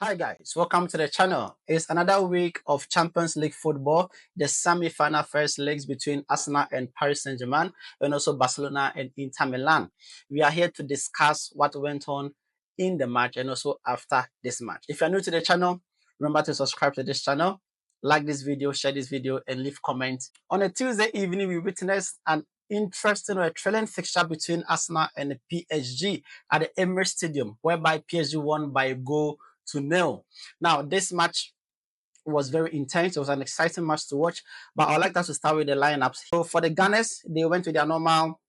Hi guys, welcome to the channel. It's another week of Champions League football, the semi-final first legs between Arsenal and Paris Saint-Germain, and also Barcelona and Inter Milan. We are here to discuss what went on in the match and also after this match. If you're new to the channel, remember to subscribe to this channel, like this video, share this video, and leave comments. On a Tuesday evening, we witnessed an interesting or a thrilling fixture between Arsenal and the PSG at the Emirates Stadium, whereby PSG won by a goal to nil. Now, this match was very intense. It was an exciting match to watch, but I'd like us to start with the lineups. So for the Gunners, they went with their normal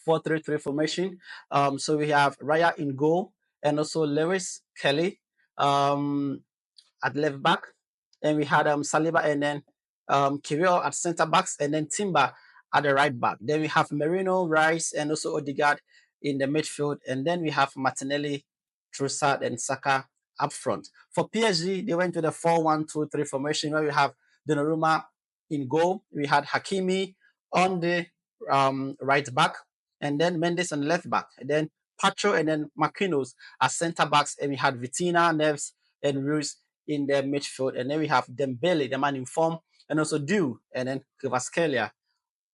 4-3-3 formation. So we have Raya in goal and also Lewis Kelly at left back. And we had Saliba and then Kirill at centre backs and then Timber at the right back. Then we have Merino, Rice, and also Odegaard in the midfield. And then we have Martinelli, Trossard, and Saka up front. For PSG, they went to the 4-1-2-3 formation where we have Donnarumma in goal. We had Hakimi on the right back, and then Mendes on the left back. And then Pacho and then Marquinhos as centre backs, and we had Vitina, Neves, and Ruiz in the midfield. And then we have Dembele, the man in form, and also Du, and then Kvaratskhelia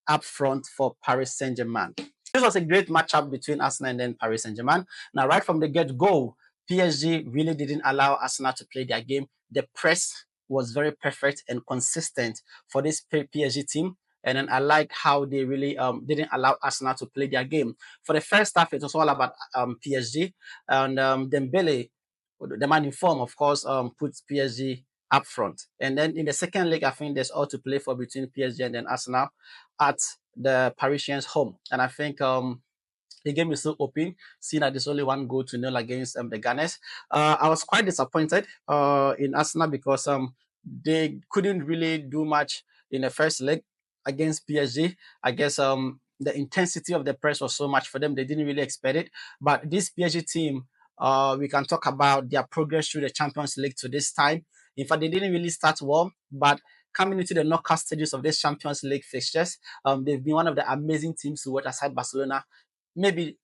up front for Paris Saint-Germain. This was a great matchup between Arsenal and then Paris Saint-Germain. Now, right from the get-go, PSG really didn't allow Arsenal to play their game. The press was very perfect and consistent for this PSG team. And then I like how they really didn't allow Arsenal to play their game. For the first half, it was all about PSG. And Dembele, the man in form, of course, puts PSG up front. And then in the second leg, I think there's all to play for between PSG and then Arsenal at the Parisians' home. And I think the game is still open, seeing that there's only one goal to nil against the Gunners. I was quite disappointed in Arsenal because they couldn't really do much in the first leg against PSG. I guess the intensity of the press was so much for them, they didn't really expect it. But this PSG team, we can talk about their progress through the Champions League to this time. In fact, they didn't really start well, but coming into the knockout stages of this Champions League fixtures, they've been one of the amazing teams to watch aside Barcelona. Maybe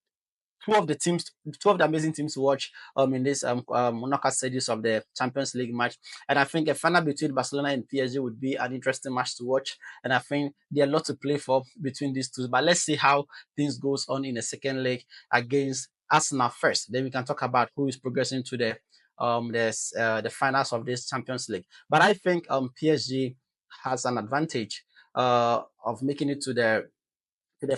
two of the amazing teams to watch in this knockout stages of the Champions League match. And I think a final between Barcelona and PSG would be an interesting match to watch. And I think there's a lot to play for between these two. But let's see how things goes on in the second leg against Arsenal first. Then we can talk about who is progressing to the finals of this Champions League. But I think PSG has an advantage of making it to the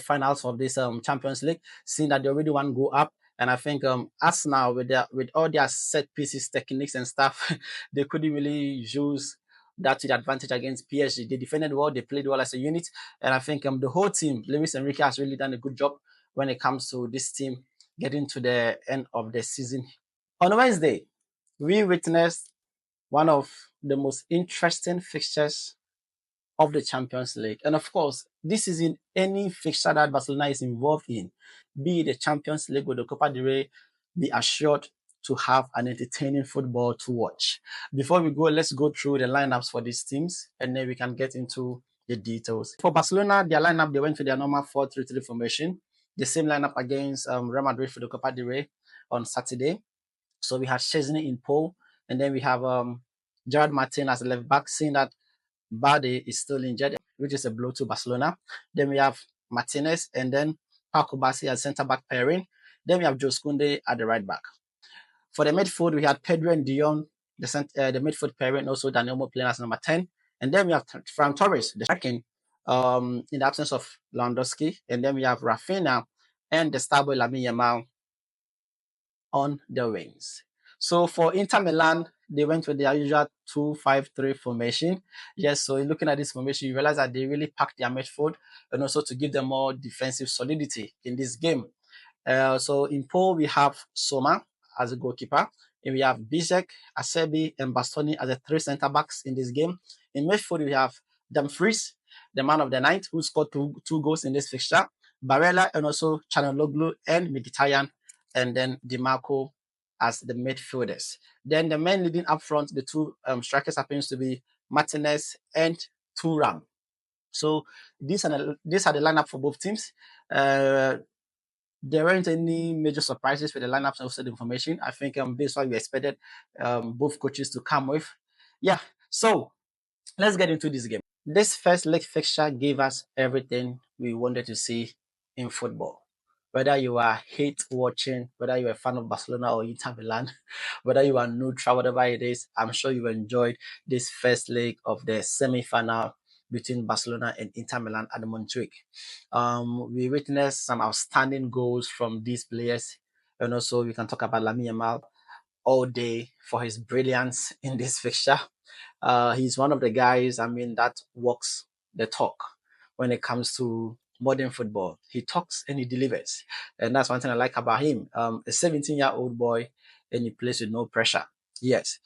finals of this Champions League, seeing that they already want to go up. And I think Arsenal, with all their set pieces, techniques, and stuff, they couldn't really use that to the advantage against PSG. They defended well, they played well as a unit, and I think the whole team, Luis Enrique, has really done a good job when it comes to this team getting to the end of the season. On Wednesday, we witnessed one of the most interesting fixtures of the Champions League. And of course, this is in any fixture that Barcelona is involved in, be it the Champions League or the Copa del Rey, be assured to have an entertaining football to watch. Before we go, let's go through the lineups for these teams and then we can get into the details. For Barcelona, their lineup, they went to their normal 4-3-3 formation, the same lineup against Real Madrid for the Copa del Rey on Saturday. So we have Chesney in pole, and then we have Gerard Martin as a left back, seeing that Bade is still injured, which is a blow to Barcelona. Then we have Martinez and then Paco Bassi as centre back pairing. Then we have Jose Koundé at the right back. For the midfield, we had Pedro and Dion, the midfield pairing, also Daniel playing as number 10. And then we have Fran Torres, the second, in the absence of Lewandowski. And then we have Rafinha and the star boy Lamine Yamal on the wings. So for Inter Milan, they went with their usual 2-5-3 formation. Yes, so looking at this formation, you realize that they really packed their midfield and also to give them more defensive solidity in this game. So in pole, we have Soma as a goalkeeper. And we have Bizek, Acerbi, and Bastoni as the three centre backs in this game. In midfield, we have Dumfries, the man of the night, who scored two goals in this fixture. Barella and also Chanaloglu and Mkhitaryan, and then DiMarco as the midfielders. Then the men leading up front, the two strikers happens to be Martinez and Thuram. So these are the lineup for both teams. There weren't any major surprises with the lineups and also the information. I think this is what we expected both coaches to come with. Yeah, so let's get into this game. This first leg fixture gave us everything we wanted to see in football. Whether you are hate watching, whether you're a fan of Barcelona or Inter Milan, whether you are neutral, whatever it is, I'm sure you enjoyed this first leg of the semi-final between Barcelona and Inter Milan at the Montjuic. We witnessed some outstanding goals from these players, and also we can talk about Lamine Yamal all day for his brilliance in this fixture. He's one of the guys, I mean, that walks the talk when it comes to modern football. He talks and he delivers. And that's one thing I like about him. A 17-year-old boy and he plays with no pressure. Yes.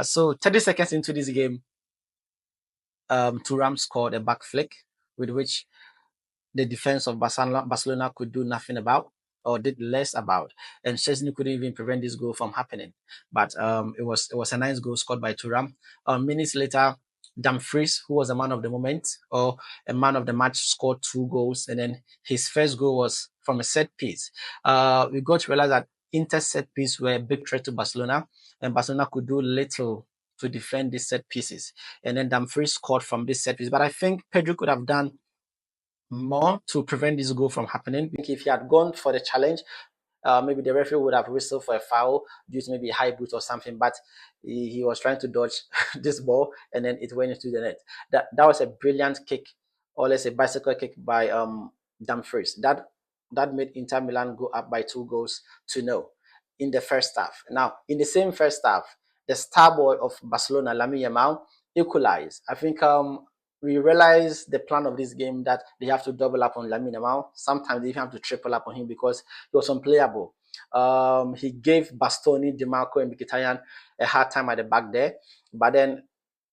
So 30 seconds into this game, Thuram scored a back flick with which the defense of Barcelona could do nothing about or did less about, and Chesney couldn't even prevent this goal from happening. But it was a nice goal scored by Thuram. Minutes later, Dumfries, who was a man of the moment or a man of the match, scored 2 goals, and then his first goal was from a set piece. We got to realize that Inter set piece were a big threat to Barcelona, and Barcelona could do little to defend these set pieces. And then Dumfries scored from this set piece. But I think Pedro could have done more to prevent this goal from happening. If he had gone for the challenge, maybe the referee would have whistled for a foul due to maybe a high boot or something, but he was trying to dodge this ball and then it went into the net. That was a brilliant kick, or let's say bicycle kick by Dumfries. That made Inter Milan go up by 2 goals to nil in the first half. Now, in the same first half, the star boy of Barcelona, Lamine Yamal, equalized. I think we realized the plan of this game that they have to double up on Lamine Yamal. Sometimes they even have to triple up on him because he was unplayable. He gave Bastoni, DeMarco, and Mkhitaryan a hard time at the back there. But then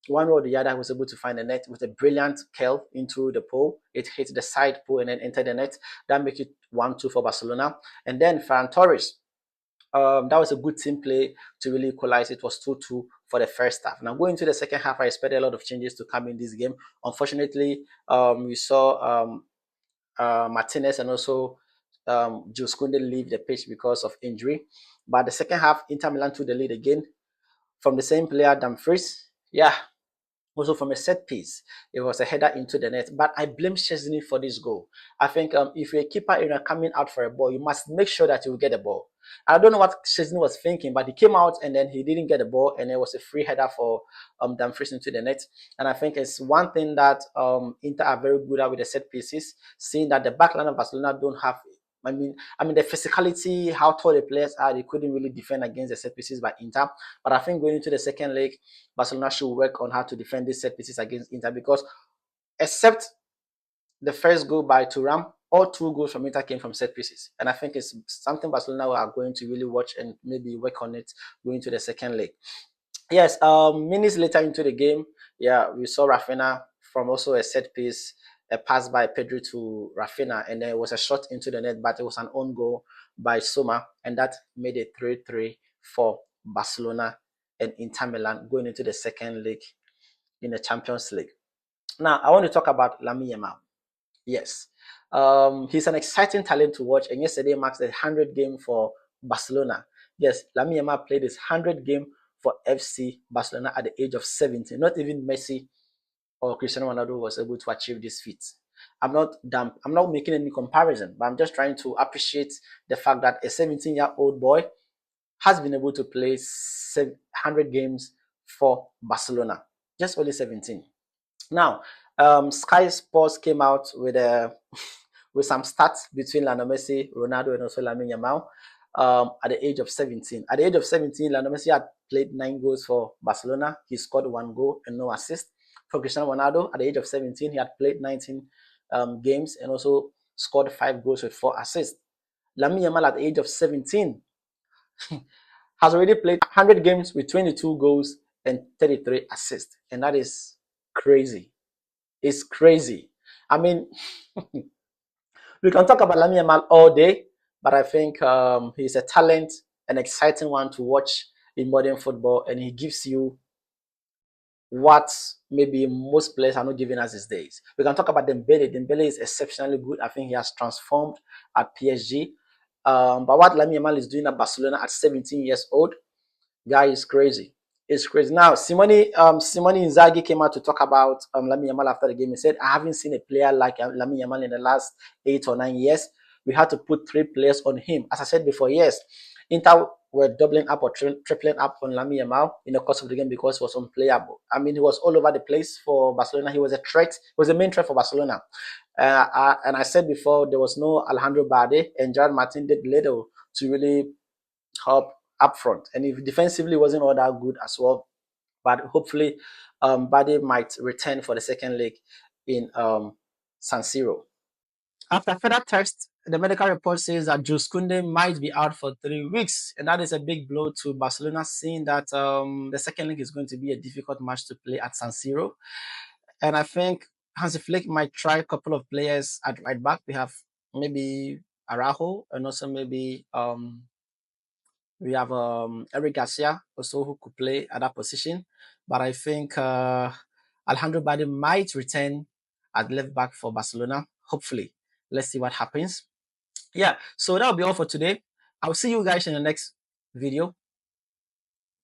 one way or the other was able to find the net with a brilliant curl into the pole. It hit the side pole and then entered the net. That makes it 1-2 for Barcelona. And then Ferran Torres, that was a good team play to really equalize. It was 2-2 for the first half. Now, going to the second half, I expected a lot of changes to come in this game. Unfortunately, we saw Martinez and also Jules Koundé leave the pitch because of injury. But the second half, Inter Milan took the lead again from the same player, Dumfries. Yeah, also from a set piece. It was a header into the net. But I blame Chesney for this goal. I think if you're a keeper and you're coming out for a ball, you must make sure that you will get the ball. I don't know what Chesney was thinking, but he came out and then he didn't get the ball, and it was a free header for Dumfries into the net. And I think it's one thing that Inter are very good at with the set pieces, seeing that the backline of Barcelona don't have. I mean the physicality, how tall the players are, they couldn't really defend against the set pieces by Inter. But I think going into the second leg, Barcelona should work on how to defend these set pieces against Inter, because except the first goal by Thuram, all 2 goals from Inter came from set pieces. And I think it's something Barcelona are going to really watch and maybe work on it going to the second leg. Yes, minutes later into the game, yeah, we saw Rafinha from also a set piece, a pass by Pedro to Rafinha, and then it was a shot into the net, but it was an own goal by Soma, and that made it 3-3 for Barcelona and Inter Milan going into the second leg in the Champions League. Now, I want to talk about Lamine Yamal. Yes, he's an exciting talent to watch, and yesterday marks the 100th game for Barcelona. Yes, Lamine Yamal played his 100th game for FC Barcelona at the age of 17. Not even Messi or Cristiano Ronaldo was able to achieve this feat. I'm not dumb. I'm not making any comparison, but I'm just trying to appreciate the fact that a 17-year-old boy has been able to play 100 games for Barcelona. Just only 17. Now, Sky Sports came out with a with some stats between Lionel Messi, Ronaldo, and also Lamine Yamal at the age of 17. At the age of 17, Lionel Messi had played 9 goals for Barcelona. He scored 1 goal and no assist. For Cristiano Ronaldo, at the age of 17, he had played 19 games and also scored 5 goals with 4 assists. Lamine Yamal at the age of 17 has already played 100 games with 22 goals and 33 assists. And that is crazy. It's crazy. I mean, we can talk about Lamine Yamal all day, but I think he's a talent, an exciting one to watch in modern football, and he gives you what maybe most players are not giving us these days. We can talk about Dembele. Dembele is exceptionally good. I think he has transformed at PSG. But what Lamine Yamal is doing at Barcelona at 17 years old, guy is crazy. It's crazy. Now, Simone Inzaghi came out to talk about Lamine Yamal after the game. He said, "I haven't seen a player like Lamine Yamal in the last 8 or 9 years. We had to put 3 players on him." As I said before, yes, Inter were doubling up or tripling up on Lamine Yamal in the course of the game because he was unplayable. I mean, he was all over the place for Barcelona. He was a threat. He was a main threat for Barcelona. And I said before, there was no Alejandro Bade, and Gerard Martin did little to really help up front. And if defensively wasn't all that good as well, but hopefully Bade might return for the second leg in San Siro. After further tests, the medical report says that Jules Koundé might be out for 3 weeks, and that is a big blow to Barcelona, seeing that the second leg is going to be a difficult match to play at San Siro. And I think Hansi Flick might try a couple of players at right back. We have maybe Araujo, and also maybe we have Eric Garcia also who could play at that position. But I think Alejandro Bade might return at left back for Barcelona. Hopefully. Let's see what happens. Yeah, so that'll be all for today. I'll see you guys in the next video.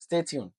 Stay tuned.